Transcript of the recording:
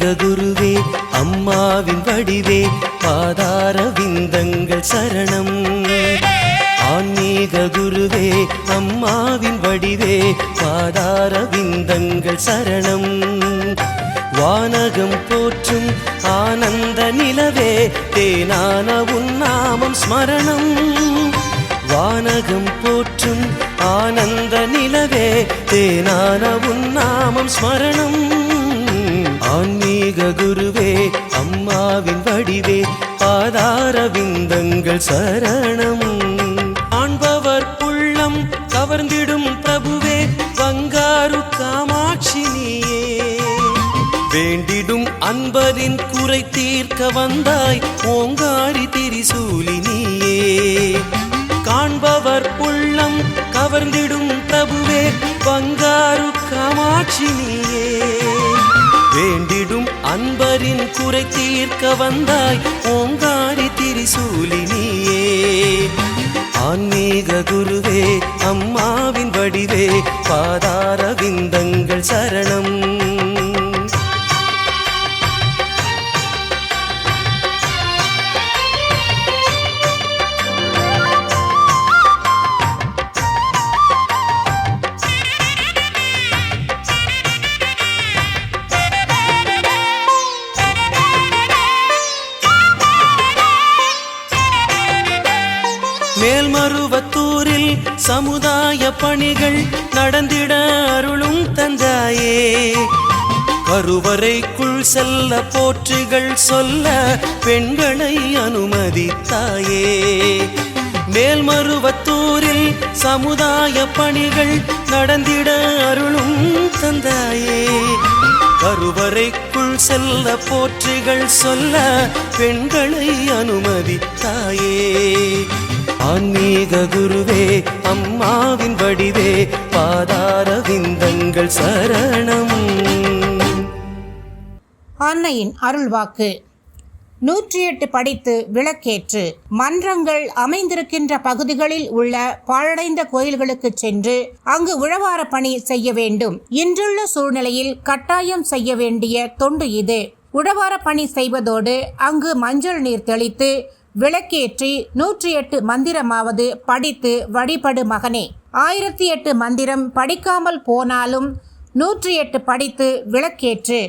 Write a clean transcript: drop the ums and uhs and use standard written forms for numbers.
ஆன்மீக குருவே அம்மாவின் வடிவே பாதார விந்தங்கள் சரணம். ஆன்மீக குருவே அம்மாவின் வடிவே பாதார விந்தங்கள் சரணம். வானகம் போற்றும் ஆனந்த நிலவே தேனான உன்னாமம் ஸ்மரணம். வானகம் போற்றும் ஆனந்த நிலவே தேனான உன்னாமம் ஸ்மரணம். ஆன்மீக குருவே அம்மாவின் வடிவே பாதார விந்தங்கள் சரணம். காண்பவர் உள்ளம் கவர்ந்திடும் பிரபுவே பங்காரு காமாட்சி நீயே. வேண்டிடும் அன்பரின் குறை தீர்க்க வந்தாய் ஓங்காரி திரிசூலி நீயே. காண்பவர் உள்ளம் கவர்ந்திடும் பிரபுவே பங்காரு காமாட்சி நீயே. வேண்டிடும் அன்பரின் குறை தீர்க்க வந்தாய் ஓங்காரி திரிசூலி நீயே. ஆன்மீக குருவே அம்மாவின் வடிவே பாதார விந்தங்கள் சரணம். மேல்மருவத்தூரில் சமுதாய பணிகள் நடந்திட அருளும் தந்தாயே. கருவறைக்குள் செல்ல போற்றுகள் சொல்ல பெண்களை அனுமதித்தாயே. மேல்மருவத்தூரில் சமுதாய பணிகள் நடந்திட அருளும் தந்தாயே. கருவறைக்குள் செல்ல போற்றுகள் சொல்ல பெண்களை அனுமதித்தாயே. ஆன்மீக குருவே அம்மாவின் வடிவே பாதார விந்தங்கள் சரணம். அன்னையின் அருள்வாக்கு. 108 படித்து விளக்கேற்று. மன்றங்கள் அமைந்திருக்கின்ற பகுதிகளில் உள்ள பாழடைந்த கோயில்களுக்கு சென்று அங்கு உழவார பணி செய்ய வேண்டும். இன்றுள்ள சூழ்நிலையில் கட்டாயம் செய்ய வேண்டிய தொண்டு இது. உழவார பணி செய்வதோடு அங்கு மஞ்சள் நீர் தெளித்து விளக்கேற்றி 108 மந்திரமாவது படித்து வழிபடு மகனே. 1008 மந்திரம் படிக்காமல் போனாலும் 108 படித்து விளக்கேற்று.